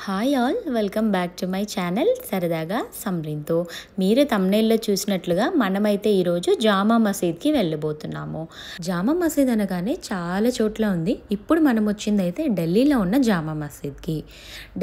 Hi all, welcome back to my channel సరదాగా సమ్రీన్తో. మీరు తమ్నైల్లో చూసినట్లుగా మనమైతే ఈరోజు జామా మసీద్కి వెళ్ళబోతున్నాము. జామా మసీద్ అనగానే చాలా చోట్ల ఉంది. ఇప్పుడు మనం వచ్చింది అయితే ఢిల్లీలో ఉన్న జామా మసీద్కి.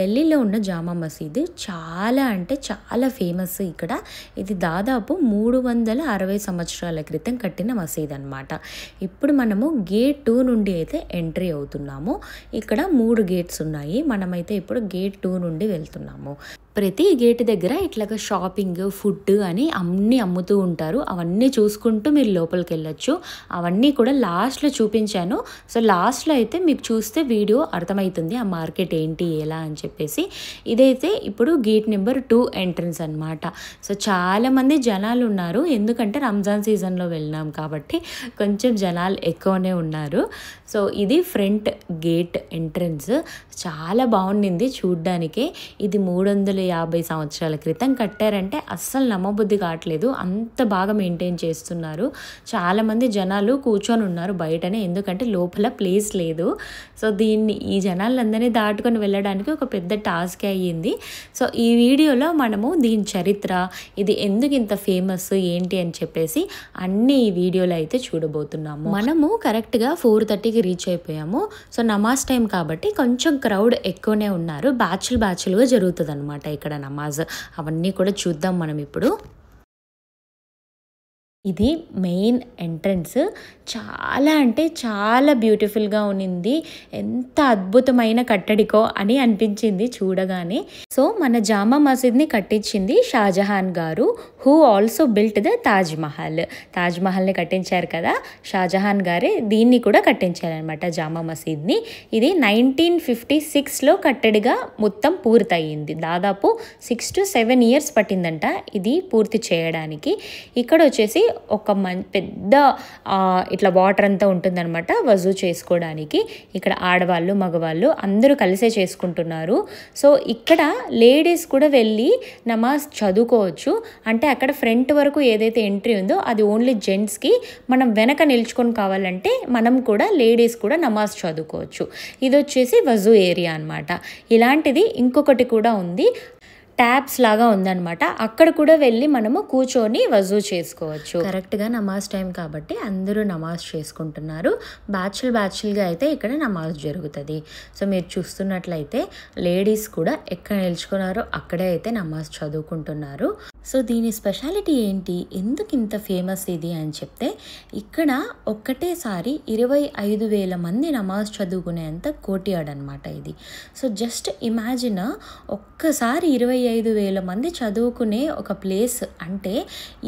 ఢిల్లీలో ఉన్న జామా మసీద్ చాలా అంటే చాలా ఫేమస్. ఇక్కడ ఇది దాదాపు 360 సంవత్సరాల క్రితం కట్టిన మసీద్ అనమాట. ఇప్పుడు మనము గేట్ 2 నుండి అయితే ఎంట్రీ అవుతున్నాము. ఇక్కడ 3 గేట్స్ ఉన్నాయి. మనమైతే ఇప్పుడు గేట్ 2 నుండి వెళ్తున్నాము. ప్రతి గేట్ దగ్గర ఇట్లాగా షాపింగ్, ఫుడ్ అని అన్నీ అమ్ముతూ ఉంటారు. అవన్నీ చూసుకుంటూ మీరు లోపలికి వెళ్ళొచ్చు. అవన్నీ కూడా లాస్ట్లో చూపించాను. సో లాస్ట్లో అయితే మీకు చూస్తే వీడియో అర్థమవుతుంది ఆ మార్కెట్ ఏంటి ఎలా అని చెప్పేసి. ఇదైతే ఇప్పుడు గేట్ నెంబర్ 2 ఎంట్రన్స్ అనమాట. సో చాలామంది జనాలు ఉన్నారు, ఎందుకంటే రంజాన్ సీజన్లో వెళ్ళినాం కాబట్టి కొంచెం జనాలు ఎక్కువనే ఉన్నారు. సో ఇది ఫ్రంట్ గేట్ ఎంట్రన్స్. చాలా బాగుండింది చూడ్డానికి. ఇది 350 సంవత్సరాల క్రితం కట్టారంటే అస్సలు నమ్మబుద్ధి కావట్లేదు, అంత బాగా మెయింటైన్ చేస్తున్నారు. చాలామంది జనాలు కూర్చొని ఉన్నారు బయటనే, ఎందుకంటే లోపల ప్లేస్ లేదు. సో ఈ జనాలందరినీ దాటుకొని వెళ్ళడానికి ఒక పెద్ద టాస్క్ అయ్యింది. సో ఈ వీడియోలో మనము దీని చరిత్ర, ఇది ఎందుకు ఇంత ఫేమస్ ఏంటి అని చెప్పేసి అన్ని ఈ వీడియోలో అయితే చూడబోతున్నాము. మనము కరెక్ట్గా 4:30కి రీచ్ అయిపోయాము. సో నమాజ్ టైం కాబట్టి కొంచెం క్రౌడ్ ఎక్కువనే ఉన్నారు. బ్యాచ్లుగా జరుగుతుంది అనమాట ఇక్కడ నమాజ్. అవన్నీ కూడా చూద్దాం మనం ఇప్పుడు. ఇది మెయిన్ ఎంట్రన్స్. చాలా అంటే చాలా బ్యూటిఫుల్గా ఉన్నింది. ఎంత అద్భుతమైన కట్టడికో అని అనిపించింది చూడగానే. సో మన జామా మసీద్ని కట్టించింది షాజహాన్ గారు, హూ ఆల్సో బిల్ట్ ద తాజ్మహల్ని కట్టించారు కదా షాజహాన్ గారే. దీన్ని కూడా కట్టించారనమాట జామా మసీద్ని. ఇది 1956లో కట్టడిగా మొత్తం పూర్తయింది. దాదాపు 6 to 7 years పట్టిందంట ఇది పూర్తి చేయడానికి. ఇక్కడ వచ్చేసి ఒక పెద్ద ఇట్లా వాటర్ అంతా ఉంటుందన్నమాట వజూ చేసుకోవడానికి. ఇక్కడ ఆడవాళ్ళు మగవాళ్ళు అందరూ కలిసే చేసుకుంటున్నారు. సో ఇక్కడ లేడీస్ కూడా వెళ్ళి నమాజ్ చదువుకోవచ్చు. అంటే అక్కడ ఫ్రంట్ వరకు ఏదైతే ఎంట్రీ ఉందో అది ఓన్లీ జెంట్స్కి. మనం వెనక నిల్చుకొని కావాలంటే మనం కూడా లేడీస్ కూడా నమాజ్ చదువుకోవచ్చు. ఇది వచ్చేసి వజూ ఏరియా అనమాట. ఇలాంటిది ఇంకొకటి కూడా ఉంది, ట్యాబ్స్ లాగా ఉందన్నమాట. అక్కడ కూడా వెళ్ళి మనము కూర్చొని వజూ చేసుకోవచ్చు. కరెక్ట్గా నమాజ్ టైం కాబట్టి అందరూ నమాజ్ చేసుకుంటున్నారు. బ్యాచ్లుగా అయితే ఇక్కడ నమాజ్ జరుగుతుంది. సో మీరు చూస్తున్నట్లయితే లేడీస్ కూడా ఎక్కడ నిల్చుకున్నారో అక్కడే అయితే నమాజ్ చదువుకుంటున్నారు. సో దీని స్పెషాలిటీ ఏంటి, ఎందుకు ఇంత ఫేమస్ ఇది అని చెప్తే, ఇక్కడ ఒక్కటేసారి 25,000 మంది నమాజ్ చదువుకునేంత కోర్ట్యార్డ్ అనమాట ఇది. సో జస్ట్ ఇమాజిన్, ఒక్కసారి 25,000 మంది చదువుకునే ఒక ప్లేస్ అంటే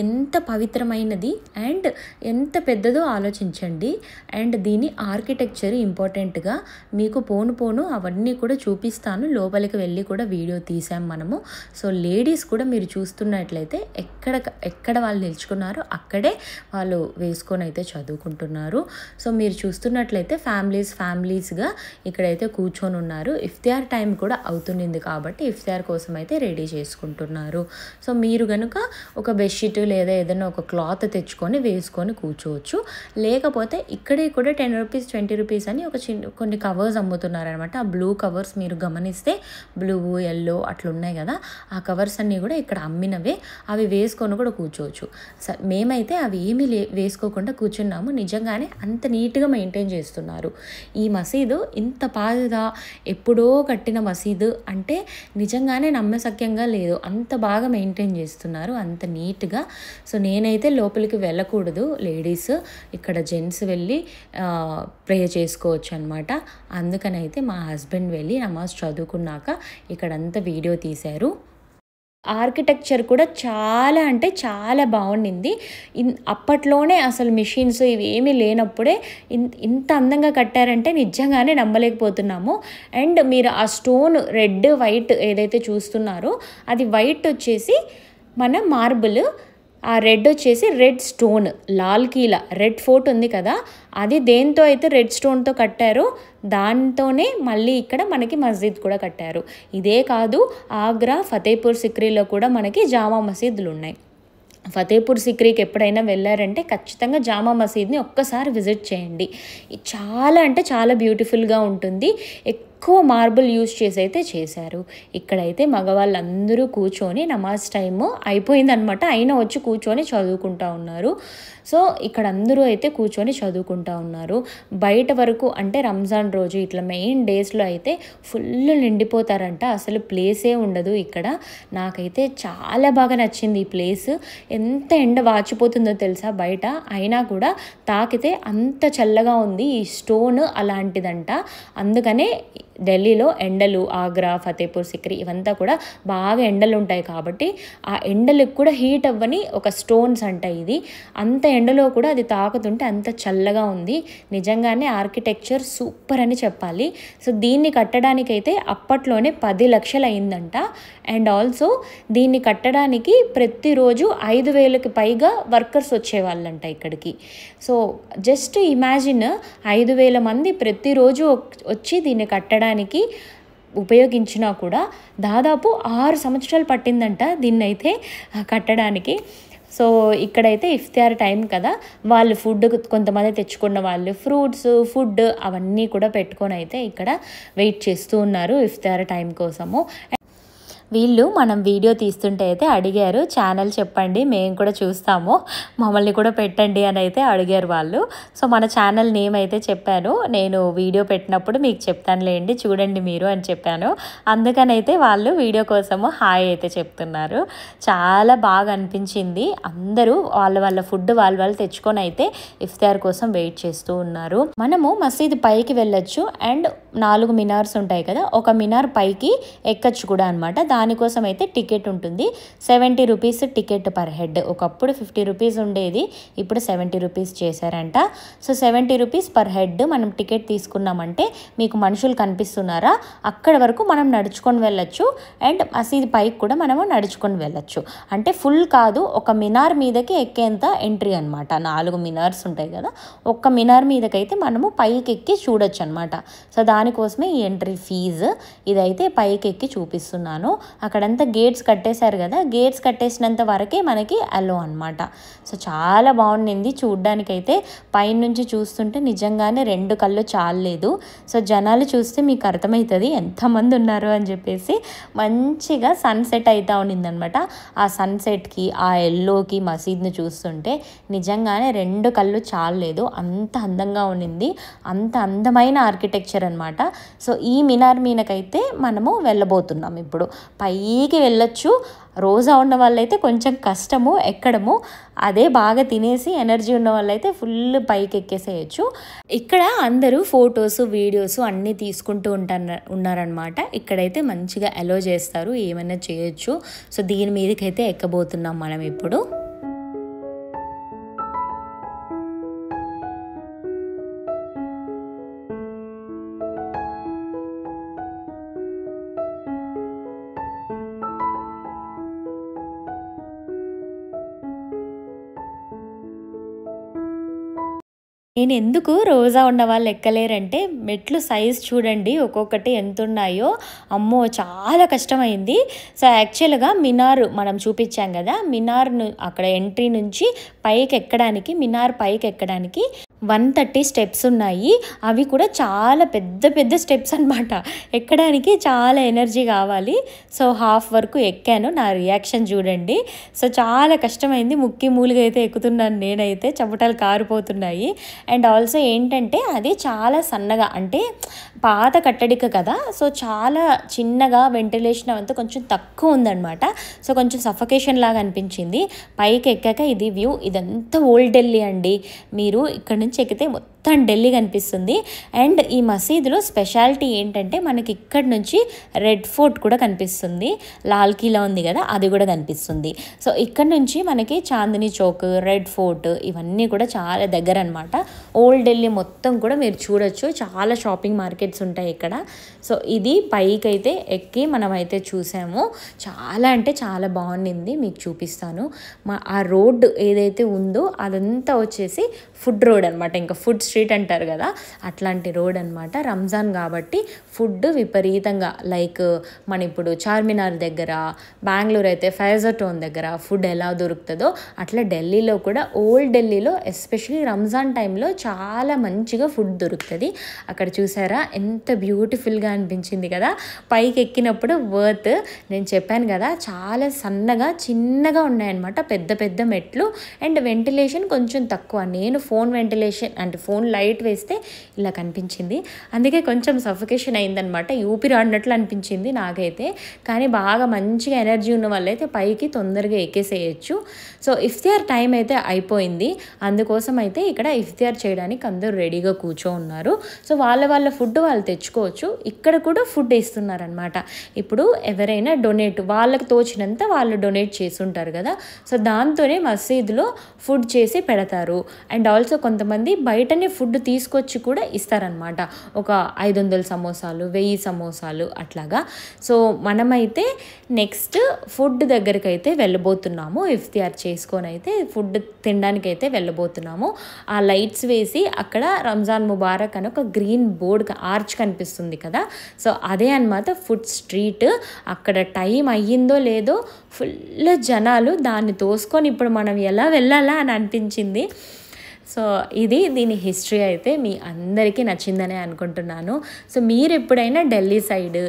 ఎంత పవిత్రమైనది అండ్ ఎంత పెద్దదో ఆలోచించండి. అండ్ దీని ఆర్కిటెక్చర్ ఇంపార్టెంట్గా మీకు పోను అవన్నీ కూడా చూపిస్తాను. లోపలికి వెళ్ళి కూడా వీడియో తీసాం మనము. సో లేడీస్ కూడా మీరు చూస్తున్నట్లయితే ఎక్కడ వాళ్ళు నిల్చుకున్నారో అక్కడే వాళ్ళు వేసుకొని అయితే చదువుకుంటున్నారు. సో మీరు చూస్తున్నట్లయితే ఫ్యామిలీస్గా ఇక్కడైతే కూర్చొని ఉన్నారు. ఇఫ్తియార్ టైం కూడా అవుతుంది కాబట్టి ఇఫ్తియార్ కోసం అయితే రెడీ చేసుకుంటున్నారు. సో మీరు కనుక ఒక బెడ్షీట్ లేదా ఏదైనా ఒక క్లాత్ తెచ్చుకొని వేసుకొని కూర్చోవచ్చు. లేకపోతే ఇక్కడే కూడా 10 రూపీస్ 20 రూపీస్ అని కొన్ని కవర్స్ అమ్ముతున్నారనమాట. ఆ బ్లూ కవర్స్ మీరు గమనిస్తే బ్లూ ఎల్లో అట్లున్నాయి కదా, ఆ కవర్స్ అన్నీ కూడా ఇక్కడ అమ్మినవే. అవి వేసుకొని కూడా కూర్చోవచ్చు. మేమైతే అవి ఏమీ వేసుకోకుండా కూర్చున్నాము. నిజంగానే అంత నీట్గా మెయింటైన్ చేస్తున్నారు. ఈ మసీదు ఇంత పాతగా ఎప్పుడో కట్టిన మసీదు అంటే నిజంగానే నమ్మశక్యంగా లేదు. అంత బాగా మెయింటైన్ చేస్తున్నారు, అంత నీట్గా. సో నేనైతే లోపలికి వెళ్ళకూడదు, లేడీస్ ఇక్కడ జెంట్స్ వెళ్ళి ప్రే చేసుకోవచ్చు అనమాట. అందుకనైతే మా హస్బెండ్ వెళ్ళి నమాజ్ చదువుకున్నాక ఇక్కడంతా వీడియో తీశారు. ఆర్కిటెక్చర్ కూడా చాలా అంటే చాలా బాగుండింది. అప్పట్లోనే అసలు మిషన్స్ ఇవి ఏమీ లేనప్పుడే ఇంత అందంగా కట్టారంటే నిజంగానే నమ్మలేకపోతున్నాము. అండ్ మీరు ఆ స్టోన్ రెడ్ వైట్ ఏదైతే చూస్తున్నారో అది వైట్ వచ్చేసి మన మార్బుల్, ఆ రెడ్ వచ్చేసి red stone. Lal Qila red fort ఉంది కదా, అది దేంతో అయితే రెడ్ స్టోన్తో కట్టారో దాంతోనే మళ్ళీ ఇక్కడ మనకి మస్జిద్ కూడా కట్టారు. ఇదే కాదు, ఆగ్రా, ఫతేపూర్ సిక్రీలో కూడా మనకి జామా మసీదులు ఉన్నాయి. ఫతేపూర్ సిక్రీకి ఎప్పుడైనా వెళ్ళారంటే ఖచ్చితంగా జామా మసీద్ని ఒక్కసారి విజిట్ చేయండి. చాలా అంటే చాలా బ్యూటిఫుల్గా ఉంటుంది. ఎక్కువ మార్బుల్ యూజ్ చేసి అయితే చేశారు. ఇక్కడైతే మగవాళ్ళందరూ కూర్చొని నమాజ్ టైము అయిపోయిందనమాట, అయినా వచ్చి కూర్చొని చదువుకుంటా ఉన్నారు. సో ఇక్కడ అందరూ అయితే కూర్చొని చదువుకుంటా ఉన్నారు. బయట వరకు అంటే రంజాన్ రోజు ఇట్లా మెయిన్ డేస్లో అయితే ఫుల్ నిండిపోతారంట, అసలు ప్లేసే ఉండదు ఇక్కడ. నాకైతే చాలా బాగా నచ్చింది ఈ ప్లేస్. ఎంత ఎండ వాచిపోతుందో తెలుసా బయట, అయినా కూడా తాకితే అంత చల్లగా ఉంది. ఈ స్టోన్ అలాంటిదంట, అందుకనే ఢిల్లీలో ఎండలు, ఆగ్రా, ఫతేపూర్ సిక్రీ ఇవంతా కూడా బాగా ఎండలు ఉంటాయి కాబట్టి ఆ ఎండలకు కూడా హీట్ అవ్వని ఒక స్టోన్స్ అంట ఇది. అంత ఎండలో కూడా అది తాకుతుంటే అంత చల్లగా ఉంది. నిజంగానే ఆర్కిటెక్చర్ సూపర్ అని చెప్పాలి. సో దీన్ని కట్టడానికైతే అప్పట్లోనే 10 లక్షలు అయిందంట. అండ్ ఆల్సో దీన్ని కట్టడానికి ప్రతిరోజు 5,000కి పైగా వర్కర్స్ వచ్చేవాళ్ళంట ఇక్కడికి. సో జస్ట్ ఇమాజిన్ 5,000 మంది ప్రతిరోజు వచ్చి దీన్ని కట్టడానికి ఉపయోగించినా కూడా దాదాపు 6 సంవత్సరాలు పట్టిందంట దీన్నైతే కట్టడానికి. సో ఇక్కడైతే ఇఫ్తార్ టైం కదా, వాళ్ళు ఫుడ్ కొంతమంది తెచ్చుకున్న వాళ్ళు ఫ్రూట్స్, ఫుడ్ అవన్నీ కూడా పెట్టుకొని అయితే ఇక్కడ వెయిట్ చేస్తూ ఉన్నారు ఇఫ్తార్ టైం కోసము. వీళ్ళు మనం వీడియో తీస్తుంటే అయితే అడిగారు, ఛానల్ చెప్పండి మేము కూడా చూస్తాము, మమ్మల్ని కూడా పెట్టండి అని అయితే అడిగారు వాళ్ళు. సో మన ఛానల్ నేమ్ అయితే చెప్పాను, నేను వీడియో పెట్టినప్పుడు మీకు చెప్తానులేండి చూడండి మీరు అని చెప్పాను. అందుకనైతే వాళ్ళు వీడియో కోసము హాయ్ అయితే చెప్తున్నారు. చాలా బాగా అనిపించింది. అందరూ వాళ్ళ ఫుడ్ వాళ్ళు తెచ్చుకొని అయితే ఇఫ్తార్ కోసం వెయిట్ చేస్తూ ఉన్నారు. మనము మసీదు పైకి వెళ్ళొచ్చు అండ్ 4 మినార్స్ ఉంటాయి కదా, ఒక మినార్ పైకి ఎక్కచ్చు కూడా అనమాట. దానికోసం అయితే టికెట్ ఉంటుంది. 70 రూపీస్ టికెట్ పర్ హెడ్. ఒకప్పుడు 50 రూపీస్ ఉండేది, ఇప్పుడు 70 రూపీస్ చేశారంట. సో 70 రూపీస్ పర్ హెడ్ మనం టికెట్ తీసుకున్నామంటే మీకు మనుషులు కనిపిస్తున్నారా, అక్కడ వరకు మనం నడుచుకొని వెళ్ళొచ్చు. అండ్ మసీదు పైకి కూడా మనము నడుచుకొని వెళ్ళొచ్చు. అంటే ఫుల్ కాదు, ఒక మినార్ మీదకి ఎక్కేంత ఎంట్రీ అనమాట. 4 మినార్స్ ఉంటాయి కదా, ఒక్క మినార్ మీదకైతే మనము పైకి ఎక్కి చూడొచ్చు అనమాట. సో దానికోసమే ఈ ఎంట్రీ ఫీజు. ఇదైతే పైకి ఎక్కి చూపిస్తున్నాను. అక్కడంతా గేట్స్ కట్టేశారు కదా, గేట్స్ కట్టేసినంత వరకే మనకి అలో అనమాట. సో చాలా బాగుండింది చూడ్డానికైతే. పైనుంచి చూస్తుంటే నిజంగానే 2 కళ్ళు చాలలేదు. సో జనాలు చూస్తే మీకు అర్థమవుతుంది ఎంతమంది ఉన్నారు అని చెప్పేసి. మంచిగా సన్సెట్ అవుతా ఉన్నిందనమాట. ఆ సన్సెట్కి ఆ ఎల్లోకి మసీద్ని చూస్తుంటే నిజంగానే 2 కళ్ళు చాలలేదు, అంత అందంగా ఉన్నింది. అంత అందమైన ఆర్కిటెక్చర్ అనమాట. సో ఈ మినార్ మీదకైతే మనము వెళ్ళబోతున్నాం ఇప్పుడు. పైకి వెళ్ళొచ్చు. రోజా ఉన్న వాళ్ళైతే కొంచెం కష్టము ఎక్కడము, అదే బాగా తినేసి ఎనర్జీ ఉన్న వాళ్ళైతే ఫుల్ పైకి ఎక్కేసేయచ్చు. ఇక్కడ అందరూ ఫొటోస్, వీడియోస్ అన్నీ తీసుకుంటూ ఉన్నారనమాట. ఇక్కడైతే మంచిగా అలో చేస్తారు, ఏమైనా చేయొచ్చు. సో దీని మీదకైతే ఎక్కబోతున్నాం మనం ఇప్పుడు. నేను ఎందుకు రోజా ఉన్న వాళ్ళు ఎక్కలేరంటే మెట్లు సైజ్ చూడండి ఒక్కొక్కటి ఎంత ఉన్నాయో, అమ్మో చాలా కష్టమైంది. సో యాక్చువల్గా మినార్ మనం చూపించాం కదా, మినార్ను అక్కడ ఎంట్రీ నుంచి పైకి ఎక్కడానికి, మినార్ పైకి ఎక్కడానికి 130 స్టెప్స్ ఉన్నాయి. అవి కూడా చాలా పెద్ద పెద్ద స్టెప్స్ అనమాట. ఎక్కడానికి చాలా ఎనర్జీ కావాలి. సో హాఫ్ వరకు ఎక్కాను, నా రియాక్షన్ చూడండి. సో చాలా కష్టమైంది, ముక్కి మూలుగా అయితే ఎక్కుతున్నాను నేనైతే, చెమటలు కారిపోతున్నాయి. అండ్ ఆల్సో ఏంటంటే అది చాలా సన్నగా, అంటే పాత కట్టడిక కదా, సో చాలా చిన్నగా వెంటిలేషన్ అంతా కొంచెం తక్కువ ఉందన్నమాట. సో కొంచెం సఫకేషన్ లాగా అనిపించింది. పైకి ఎక్కాక ఇది వ్యూ, ఇదంతా ఓల్డ్ ఢిల్లీ అండి. మీరు ఇక్కడ నుంచి ఎక్కితే మొత్తం ఢిల్లీ కనిపిస్తుంది. అండ్ ఈ మసీదులో స్పెషాలిటీ ఏంటంటే మనకి ఇక్కడ నుంచి రెడ్ ఫోర్ట్ కూడా కనిపిస్తుంది. లాల్ కిలా ఉంది కదా, అది కూడా కనిపిస్తుంది. సో ఇక్కడ నుంచి మనకి చాందినీ చౌక్, రెడ్ ఫోర్ట్ ఇవన్నీ కూడా చాలా దగ్గర అనమాట. ఓల్డ్ ఢిల్లీ మొత్తం కూడా మీరు చూడొచ్చు. చాలా షాపింగ్ మార్కెట్స్ ఉంటాయి ఇక్కడ. సో ఇది పైకి అయితే ఎక్కి మనమైతే చూసాము. చాలా అంటే చాలా బాగుండింది, మీకు చూపిస్తాను. ఆ రోడ్డు ఏదైతే ఉందో అదంతా వచ్చేసి ఫుడ్ రోడ్ అనమాట, ఇంకా ఫుడ్ స్ట్రీట్ అంటారు కదా, అట్లాంటి రోడ్ అనమాట. రంజాన్ కాబట్టి ఫుడ్ విపరీతంగా, లైక్ మన ఇప్పుడు చార్మినార్ దగ్గర, బెంగళూరు అయితే ఫైజర్ టౌన్ దగ్గర ఫుడ్ ఎలా దొరుకుతుందో అట్లా ఢిల్లీలో కూడా, ఓల్డ్ ఢిల్లీలో ఎస్పెషలీ రంజాన్ టైంలో చాలా మంచిగా ఫుడ్ దొరుకుతుంది. అక్కడ చూసారా ఎంత బ్యూటిఫుల్గా అనిపించింది కదా. పైకి ఎక్కినప్పుడు వర్త్. నేను చెప్పాను కదా చాలా సన్నగా చిన్నగా ఉన్నాయన్నమాట, పెద్ద పెద్ద మెట్లు. అండ్ వెంటిలేషన్ కొంచెం తక్కువ. నేను ఫోన్ వెంటిలేషన్ అంటే ఫోన్ లైట్ వేస్తే ఇలా కనిపించింది, అందుకే కొంచెం సఫికేషన్ అయిందనమాట. ఊపిరి ఆడినట్లు అనిపించింది నాకైతే. కానీ బాగా మంచిగా ఎనర్జీ ఉన్న వాళ్ళైతే పైకి తొందరగా ఎక్కేసేయచ్చు. సో ఇఫ్తియార్ టైం అయితే అయిపోయింది, అందుకోసం అయితే ఇక్కడ ఇఫ్తియార్ చేయడానికి అందరూ రెడీగా కూర్చో ఉన్నారు. సో వాళ్ళ ఫుడ్ వాళ్ళు తెచ్చుకోవచ్చు. ఇక్కడ కూడా ఫుడ్ ఇస్తున్నారనమాట. ఇప్పుడు ఎవరైనా డొనేట్, వాళ్ళకి తోచినంత వాళ్ళు డొనేట్ చేసి ఉంటారు కదా, సో దాంతోనే మసీదులో ఫుడ్ చేసి పెడతారు. అండ్ ఆల్సో కొంతమంది బయటనే ఫుడ్ తీసుకొచ్చి కూడా ఇస్తారనమాట. ఒక 500 సమోసాలు, 1000 సమోసాలు అట్లాగా. సో మనమైతే నెక్స్ట్ ఫుడ్ దగ్గరికి అయితే వెళ్ళబోతున్నాము. ఇఫ్తియార్ చేసుకొని అయితే ఫుడ్ తినడానికి అయితే వెళ్ళబోతున్నాము. ఆ లైట్స్ వేసి అక్కడ రంజాన్ ముబారక్ అని ఒక గ్రీన్ బోర్డ్ ఆర్చ్ కనిపిస్తుంది కదా, సో అదే అన్నమాట ఫుడ్ స్ట్రీట్. అక్కడ టైం అయ్యిందో లేదో ఫుల్ జనాలు, దాన్ని తోసుకొని ఇప్పుడు మనం ఎలా వెళ్ళాలా అని అనిపించింది. సో దీని హిస్టరీ అయితే మీ అందరికీ నచ్చిందనే అనుకుంటున్నాను. సో మీరు ఎప్పుడైనా ఢిల్లీ సైడ్,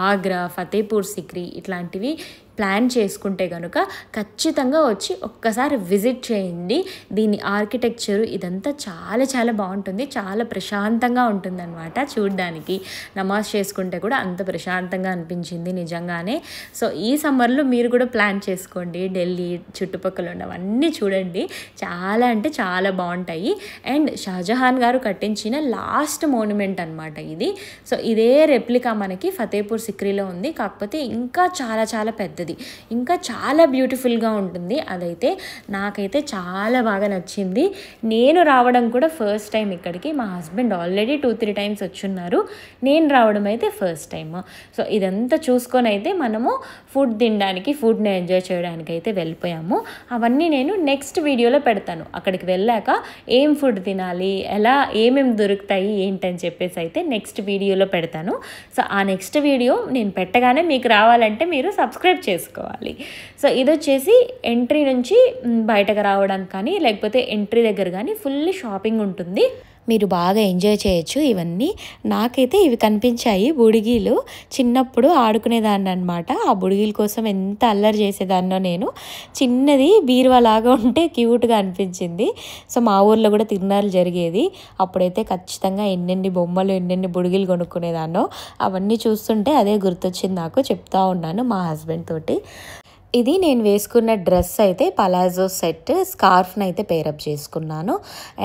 ఆగ్రా, ఫతేపూర్ సిక్రీ ఇట్లాంటివి ప్లాన్ చేసుకుంటే కనుక ఖచ్చితంగా వచ్చి ఒక్కసారి విజిట్ చేయండి. దీని ఆర్కిటెక్చరు ఇదంతా చాలా చాలా బాగుంటుంది, చాలా ప్రశాంతంగా ఉంటుందన్నమాట చూడడానికి. నమాజ్ చేసుకుంటే కూడా అంత ప్రశాంతంగా అనిపించింది నిజంగానే. సో ఈ సమ్మర్లో మీరు కూడా ప్లాన్ చేసుకోండి, ఢిల్లీ చుట్టుపక్కల ఉన్నవన్నీ చూడండి, చాలా అంటే చాలా బాగుంటాయి. అండ్ షాజహాన్ గారు కట్టించిన లాస్ట్ మోన్యుమెంట్ అనమాట ఇది. సో ఇదే రెప్లికా మనకి ఫతేపూర్ సిక్రీలో ఉంది, కాకపోతే ఇంకా చాలా చాలా పెద్దది, ఇంకా చాలా బ్యూటిఫుల్గా ఉంటుంది. అదైతే నాకైతే చాలా బాగా నచ్చింది. నేను రావడం కూడా ఫస్ట్ టైం ఇక్కడికి. మా హస్బెండ్ ఆల్రెడీ 2-3 టైమ్స్ వచ్చున్నారు, నేను రావడం అయితే ఫస్ట్ టైం. సో ఇదంతా చూసుకొని అయితే మనము ఫుడ్ తినడానికి, ఫుడ్ని ఎంజాయ్ చేయడానికి అయితే వెళ్ళిపోయాము. అవన్నీ నేను నెక్స్ట్ వీడియోలో పెడతాను. అక్కడికి వెళ్ళాక ఏం ఫుడ్ తినాలి, ఎలా ఏమేమి దొరుకుతాయి ఏంటని చెప్పేసి అయితే నెక్స్ట్ వీడియోలో పెడతాను. సో ఆ నెక్స్ట్ వీడియో నేను పెట్టగానే మీకు రావాలంటే మీరు సబ్స్క్రైబ్ చేసుకోవాలి. సో ఇది వచ్చేసి ఎంట్రీ నుంచి బయటకు రావడానికి కానీ, లేకపోతే ఎంట్రీ దగ్గర కానీ ఫుల్ షాపింగ్ ఉంటుంది, మీరు బాగా ఎంజాయ్ చేయొచ్చు. ఇవన్నీ నాకైతే ఇవి కనిపించాయి, బుడిగీలు. చిన్నప్పుడు ఆడుకునేదాన్ని అనమాట. ఆ బుడిగీల కోసం ఎంత అల్లరి చేసేదాన్నో నేను. చిన్నది బీరువాలాగా ఉంటే క్యూట్గా అనిపించింది. సో మా ఊర్లో కూడా తిరునాళ్ళు జరిగేది, అప్పుడైతే ఖచ్చితంగా ఎన్నెన్ని బొమ్మలు, ఎన్నెన్ని బుడిగీలు కొనుక్కునేదాన్నో. అవన్నీ చూస్తుంటే అదే గుర్తొచ్చింది నాకు, చెప్తా ఉన్నాను మా హస్బెండ్ తోటి. ఇది నేను వేసుకున్న డ్రెస్ అయితే పలాజో సెట్, స్కార్ఫ్ని అయితే పేరప్ చేసుకున్నాను.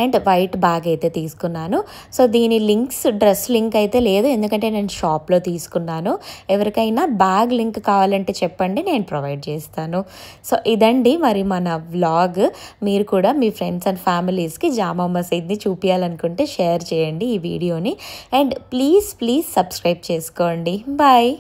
అండ్ వైట్ బ్యాగ్ అయితే తీసుకున్నాను. సో దీని లింక్స్, డ్రెస్ లింక్ అయితే లేదు, ఎందుకంటే నేను షాప్లో తీసుకున్నాను. ఎవరికైనా బ్యాగ్ లింక్ కావాలంటే చెప్పండి, నేను ప్రొవైడ్ చేస్తాను. సో ఇదండి మరి మన వ్లాగ్. మీరు కూడా మీ ఫ్రెండ్స్ అండ్ ఫ్యామిలీస్కి జామా మసీద్ని చూపించాలనుకుంటే షేర్ చేయండి ఈ వీడియోని. అండ్ ప్లీజ్ సబ్స్క్రైబ్ చేసుకోండి. బాయ్.